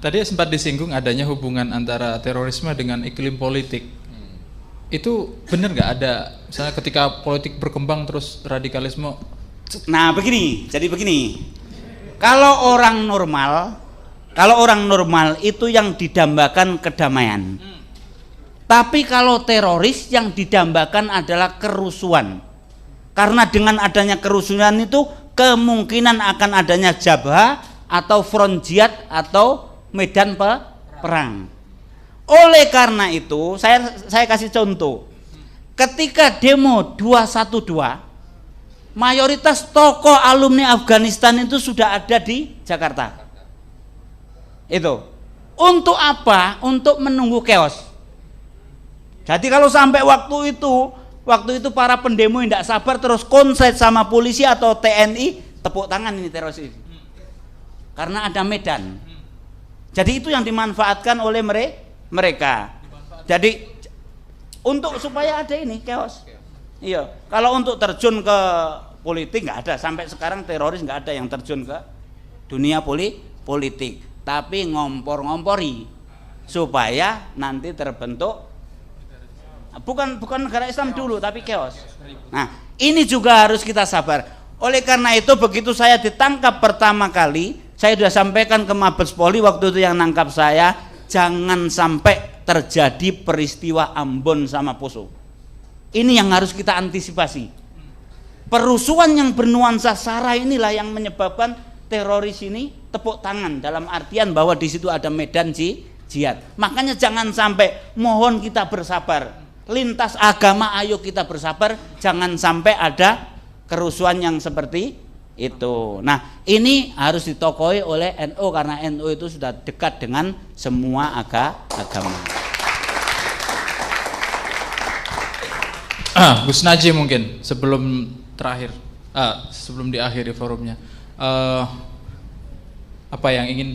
Tadi sempat disinggung adanya hubungan antara terorisme dengan iklim politik. Itu benar nggak ada, misalnya ketika politik berkembang terus radikalisme? Nah begini, jadi begini, kalau orang normal itu yang didambakan kedamaian. Tapi kalau teroris yang didambakan adalah kerusuhan. Karena dengan adanya kerusuhan itu kemungkinan akan adanya jabha atau front jihad atau medan perang. Oleh karena itu saya kasih contoh. Ketika demo 212, mayoritas tokoh alumni Afghanistan itu sudah ada di Jakarta. Itu untuk apa? Untuk menunggu chaos. Jadi kalau sampai waktu itu para pendemo yang tidak sabar terus konslet sama polisi atau TNI, tepuk tangan ini teroris ini. Karena ada medan. Jadi itu yang dimanfaatkan oleh mereka. Jadi untuk supaya ada ini chaos. Iya. Kalau untuk terjun ke politik nggak ada, sampai sekarang teroris nggak ada yang terjun ke dunia politik. Tapi ngompor-ngompori supaya nanti terbentuk bukan negara Islam dulu tapi chaos. Nah, ini juga harus kita sabar. Oleh karena itu begitu saya ditangkap pertama kali, saya sudah sampaikan ke Mabes Polri waktu itu yang nangkap saya, jangan sampai terjadi peristiwa Ambon sama Poso. Ini yang harus kita antisipasi. Perusuhan yang bernuansa sara inilah yang menyebabkan teroris ini tepuk tangan, dalam artian bahwa di situ ada medan jihad. Makanya jangan sampai, mohon kita bersabar. Lintas agama ayo kita bersabar, jangan sampai ada kerusuhan yang seperti itu. Nah, ini harus ditokoi oleh NU karena NU itu sudah dekat dengan semua agama. Gus Najib mungkin sebelum sebelum diakhiri forumnya, apa yang ingin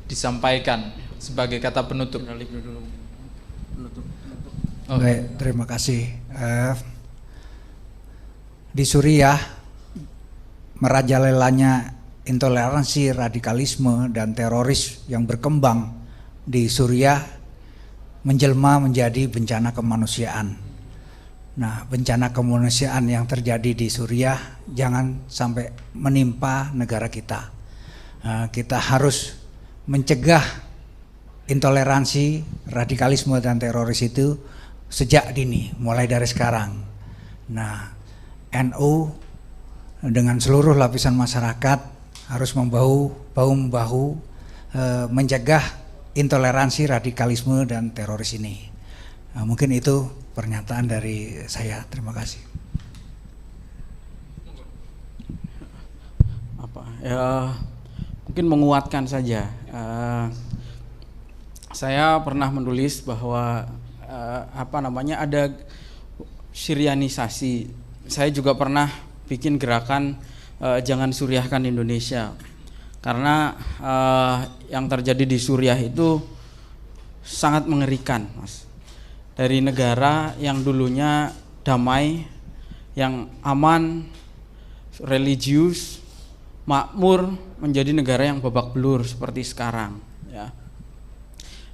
disampaikan sebagai kata penutup? Baik, terima kasih. Di Suriah merajalelanya intoleransi, radikalisme dan teroris yang berkembang di Suriah menjelma menjadi bencana kemanusiaan. Nah, bencana kemanusiaan yang terjadi di Suriah jangan sampai menimpa negara kita. Kita harus mencegah intoleransi, radikalisme dan teroris itu sejak dini, mulai dari sekarang. Nah, NU dengan seluruh lapisan masyarakat harus bahu-membahu mencegah intoleransi, radikalisme dan teroris ini. Mungkin itu pernyataan dari saya. Terima kasih. Mungkin menguatkan saja. Saya pernah menulis bahwa ada Syrianisasi. Saya juga pernah bikin gerakan jangan Suriahkan Indonesia, karena yang terjadi di Suriah itu sangat mengerikan, Mas. Dari negara yang dulunya damai, yang aman, religius, makmur, menjadi negara yang babak belur seperti sekarang, ya.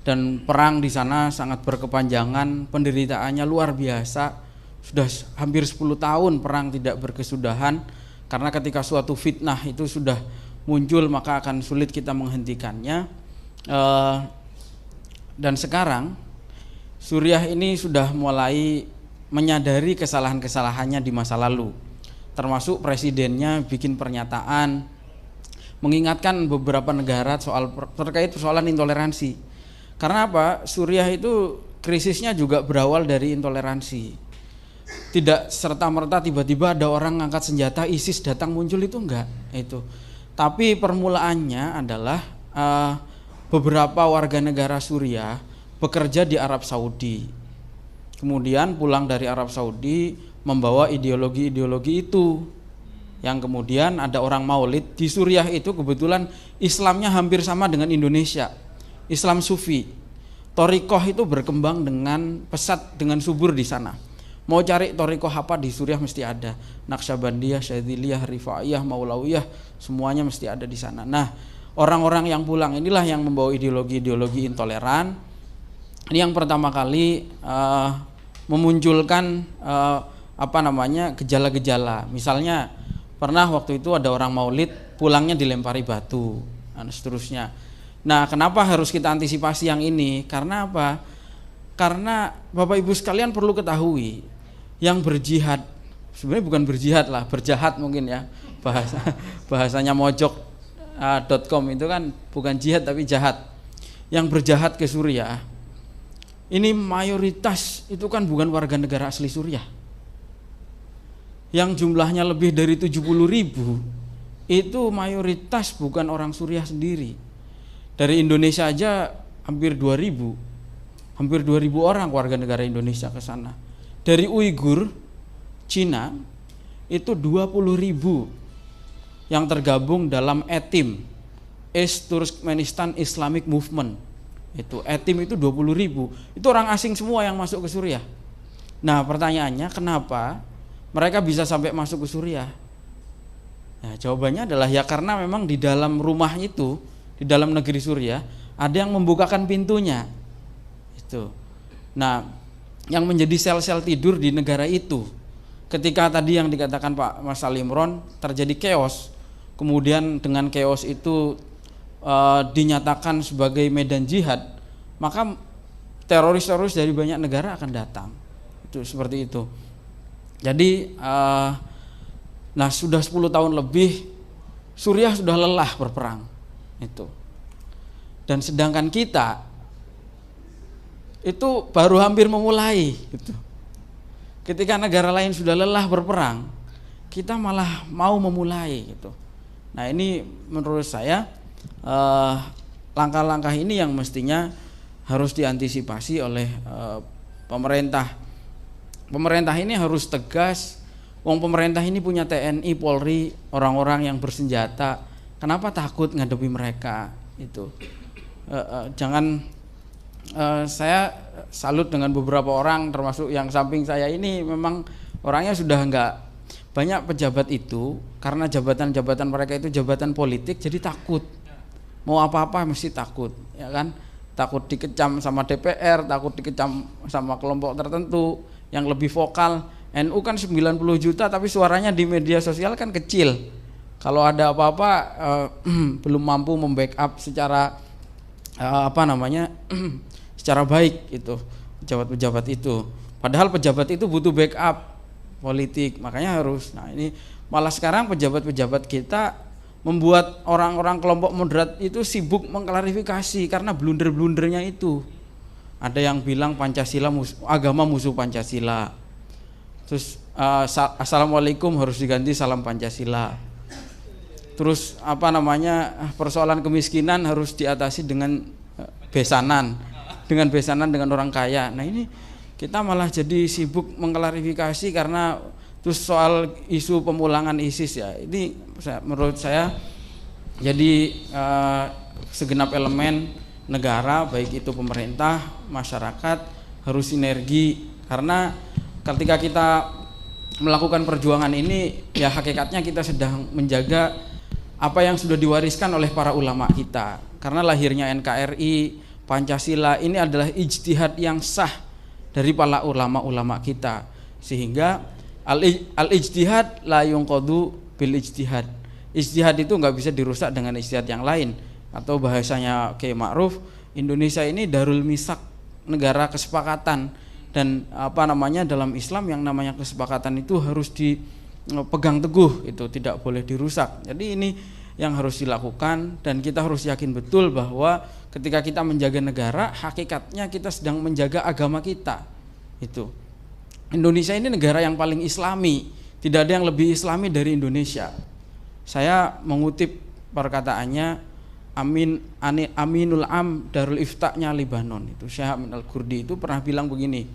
Dan perang di sana sangat berkepanjangan, penderitaannya luar biasa. Sudah hampir 10 tahun perang tidak berkesudahan, karena ketika suatu fitnah itu sudah muncul maka akan sulit kita menghentikannya. Dan sekarang Suriah ini sudah mulai menyadari kesalahan-kesalahannya di masa lalu, termasuk presidennya bikin pernyataan mengingatkan beberapa negara terkait persoalan intoleransi. Karena apa? Suriah itu krisisnya juga berawal dari intoleransi. Tidak serta-merta tiba-tiba ada orang ngangkat senjata ISIS datang muncul, itu enggak itu. Tapi permulaannya adalah beberapa warga negara Suriah bekerja di Arab Saudi. Kemudian pulang dari Arab Saudi membawa ideologi-ideologi itu. Yang kemudian ada orang Maulid di Suriah itu, kebetulan Islamnya hampir sama dengan Indonesia. Islam Sufi. Thariqah itu berkembang dengan pesat, dengan subur di sana. Mau cari thariqah apa di Suriah mesti ada. Naqsyabandiyah, Syadziliyah, Rifaiyah, Maulawiyah, semuanya mesti ada di sana. Nah, orang-orang yang pulang inilah yang membawa ideologi-ideologi intoleran. Ini yang pertama kali memunculkan gejala-gejala. Misalnya pernah waktu itu ada orang Maulid pulangnya dilempari batu dan seterusnya. Nah, kenapa harus kita antisipasi yang ini? Karena apa? Karena Bapak Ibu sekalian perlu ketahui, yang berjihad sebenarnya bukan berjihad lah, berjahat mungkin ya, bahasanya mojok.com itu kan bukan jihad tapi jahat. Yang berjahat ke Suriah ini mayoritas itu kan bukan warga negara asli Suriah, yang jumlahnya lebih dari 70.000 itu mayoritas bukan orang Suriah sendiri. Dari Indonesia aja hampir 2.000 orang warga negara Indonesia ke sana. Dari Uighur Cina itu 20.000 yang tergabung dalam ETIM, East Turkmenistan Islamic Movement. Itu ETIM itu 20.000. Itu orang asing semua yang masuk ke Suriah. Nah, pertanyaannya kenapa mereka bisa sampai masuk ke Suriah? Nah, jawabannya adalah ya karena memang di dalam rumah itu, di dalam negeri Suriah ada yang membukakan pintunya. Itu. Nah, yang menjadi sel-sel tidur di negara itu, ketika tadi yang dikatakan Pak Mas Salimron terjadi chaos, kemudian dengan chaos itu dinyatakan sebagai medan jihad, maka teroris-teroris dari banyak negara akan datang. Itu seperti itu. Jadi nah sudah 10 tahun lebih Suriah sudah lelah berperang itu. Dan sedangkan kita itu baru hampir memulai gitu. Ketika negara lain sudah lelah berperang, kita malah mau memulai gitu. Nah, ini menurut saya langkah-langkah ini yang mestinya harus diantisipasi oleh pemerintah. Pemerintah ini harus tegas. Wong pemerintah ini punya TNI, Polri, orang-orang yang bersenjata. Kenapa takut ngadepi mereka? Itu jangan. Saya salut dengan beberapa orang, termasuk yang samping saya ini, memang orangnya sudah enggak banyak pejabat itu, karena jabatan-jabatan mereka itu jabatan politik, jadi takut. Mau apa-apa mesti takut, ya kan? Takut dikecam sama DPR, takut dikecam sama kelompok tertentu yang lebih vokal. NU kan 90 juta tapi suaranya di media sosial kan kecil. Kalau ada apa-apa belum mampu membackup secara secara baik itu pejabat-pejabat itu. Padahal pejabat itu butuh backup politik, makanya harus. Nah, ini malah sekarang pejabat-pejabat kita membuat orang-orang kelompok moderat itu sibuk mengklarifikasi karena blunder-blundernya itu. Ada yang bilang Pancasila agama musuh Pancasila. Terus assalamualaikum harus diganti salam Pancasila. Terus persoalan kemiskinan harus diatasi dengan besanan dengan orang kaya. Nah, ini kita malah jadi sibuk mengklarifikasi karena terus soal isu pemulangan ISIS ya. Ini menurut saya jadi segenap elemen negara, baik itu pemerintah, masyarakat harus sinergi, karena ketika kita melakukan perjuangan ini ya hakikatnya kita sedang menjaga apa yang sudah diwariskan oleh para ulama kita. Karena lahirnya NKRI, Pancasila ini adalah ijtihad yang sah dari para ulama-ulama kita, sehingga al-ijtihad la yunqadu bil ijtihad. Ijtihad itu nggak bisa dirusak dengan ijtihad yang lain, atau bahasanya Kiai Ma'ruf, Indonesia ini darul misak, negara kesepakatan, dan dalam Islam yang namanya kesepakatan itu harus dipegang teguh, itu tidak boleh dirusak. Jadi ini yang harus dilakukan, dan kita harus yakin betul bahwa ketika kita menjaga negara, hakikatnya kita sedang menjaga agama kita. Itu Indonesia ini negara yang paling islami, tidak ada yang lebih islami dari Indonesia. Saya mengutip perkataannya Aminul Am Darul Ifta'nya Libanon, itu Syekh Amin Al-Kurdi itu pernah bilang begini,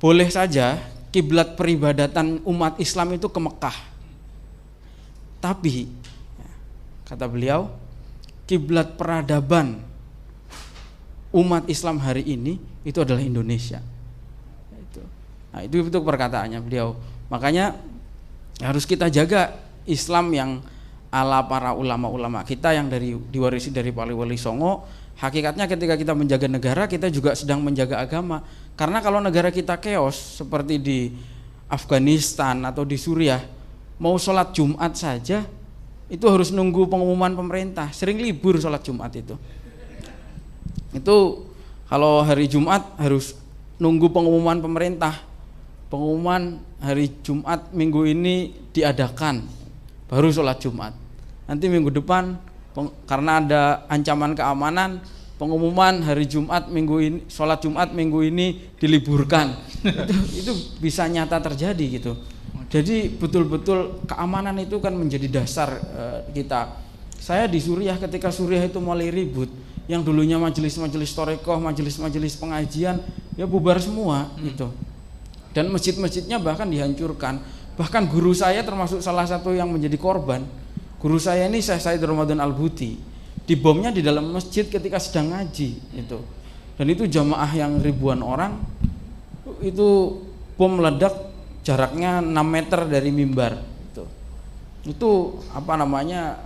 boleh saja kiblat peribadatan umat Islam itu ke Mekah, tapi kata beliau, kiblat peradaban umat Islam hari ini itu adalah Indonesia. Nah, itu perkataannya beliau. Makanya harus kita jaga Islam yang ala para ulama-ulama kita yang diwarisi dari Wali Songo. Hakikatnya ketika kita menjaga negara, kita juga sedang menjaga agama. Karena kalau negara kita chaos seperti di Afghanistan atau di Suriah, mau sholat Jumat saja itu harus nunggu pengumuman pemerintah. Sering libur sholat Jumat itu kalau hari Jumat harus nunggu pengumuman pemerintah, pengumuman hari Jumat minggu ini diadakan, baru sholat Jumat. Nanti minggu depan karena ada ancaman keamanan, pengumuman hari Jumat minggu ini, sholat Jumat minggu ini diliburkan. itu bisa nyata terjadi gitu. Jadi betul-betul keamanan itu kan menjadi dasar kita. Saya di Suriah, ketika Suriah itu mulai ribut, yang dulunya majelis-majelis thariqah, majelis-majelis pengajian, ya bubar semua gitu. Dan masjid-masjidnya bahkan dihancurkan. Bahkan guru saya termasuk salah satu yang menjadi korban. Guru saya ini Syekh Said Ramadan Al-Buti, dibomnya di dalam masjid ketika sedang ngaji itu. Dan itu jamaah yang ribuan orang, itu bom meledak jaraknya 6 meter dari mimbar itu apa namanya,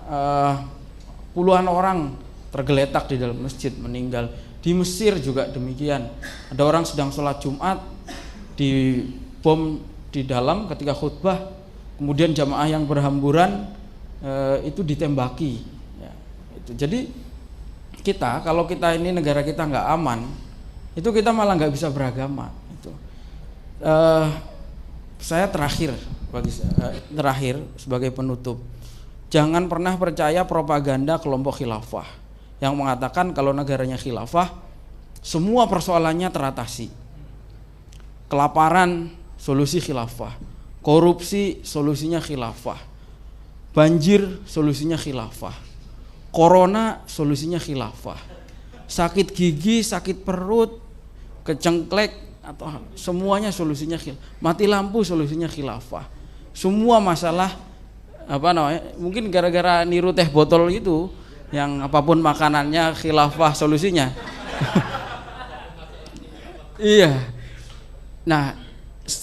puluhan orang tergeletak di dalam masjid, meninggal. Di Mesir juga demikian, ada orang sedang sholat Jumat di bom di dalam ketika khutbah, kemudian jamaah yang berhamburan itu ditembaki ya, itu. Jadi kita, kalau kita ini negara kita nggak aman, itu kita malah nggak bisa beragama itu. Saya terakhir sebagai penutup, jangan pernah percaya propaganda kelompok khilafah yang mengatakan kalau negaranya khilafah semua persoalannya teratasi. Kelaparan solusi khilafah, korupsi solusinya khilafah, banjir solusinya khilafah, corona solusinya khilafah, sakit gigi, sakit perut, kecengklek atau semuanya solusinya khilafah, mati lampu solusinya khilafah. Semua masalah apa namanya, mungkin gara-gara niru teh botol itu yang apapun makanannya khilafah solusinya. Iya. Nah,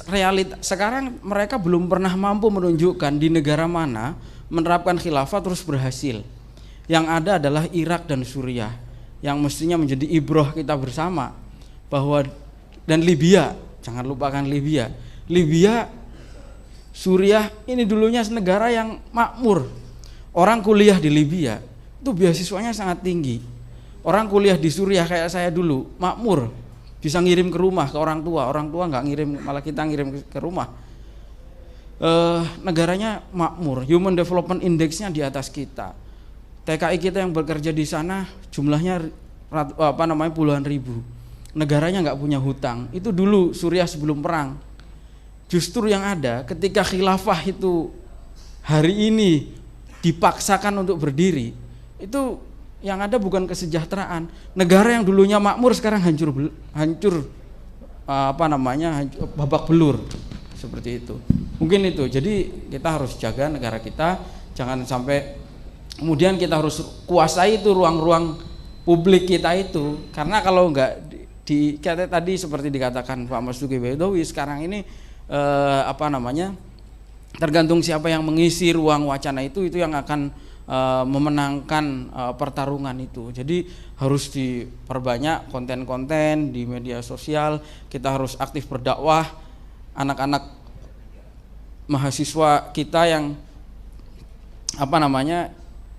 realita sekarang mereka belum pernah mampu menunjukkan di negara mana menerapkan khilafah terus berhasil. Yang ada adalah Irak dan Suriah yang mestinya menjadi ibroh kita bersama, bahwa dan Libya, jangan lupakan Libya. Suriah ini dulunya negara yang makmur. Orang kuliah di Libya itu beasiswanya sangat tinggi. Orang kuliah di Suriah kayak saya dulu makmur, bisa ngirim ke rumah ke orang tua nggak ngirim, malah kita ngirim ke rumah. Negaranya makmur, Human Development Index-nya di atas kita. TKI kita yang bekerja di sana jumlahnya puluhan ribu. Negaranya nggak punya hutang. Itu dulu Suriah sebelum perang. Justru yang ada ketika khilafah itu hari ini dipaksakan untuk berdiri, itu yang ada bukan kesejahteraan. Negara yang dulunya makmur sekarang hancur babak belur seperti itu. Mungkin itu. Jadi kita harus jaga negara kita, jangan sampai kemudian kita harus kuasai itu ruang-ruang publik kita itu. Karena kalau enggak tadi seperti dikatakan Pak Mas Duki Bedowi, sekarang ini tergantung siapa yang mengisi ruang wacana itu yang akan memenangkan pertarungan itu. Jadi harus diperbanyak konten-konten di media sosial, kita harus aktif berdakwah. Anak-anak mahasiswa kita yang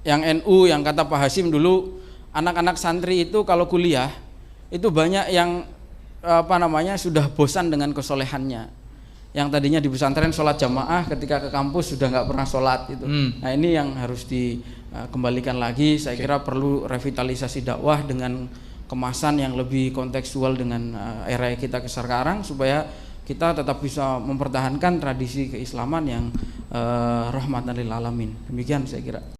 yang NU, yang kata Pak Hasim dulu, anak-anak santri itu kalau kuliah itu banyak yang sudah bosan dengan kesolehannya. Yang tadinya di pesantren sholat jamaah, ketika ke kampus sudah nggak pernah sholat itu. Nah ini yang harus dikembalikan lagi. Saya kira perlu revitalisasi dakwah dengan kemasan yang lebih kontekstual dengan era kita sekarang, supaya kita tetap bisa mempertahankan tradisi keislaman yang rahmatan lil alamin. Demikian saya kira.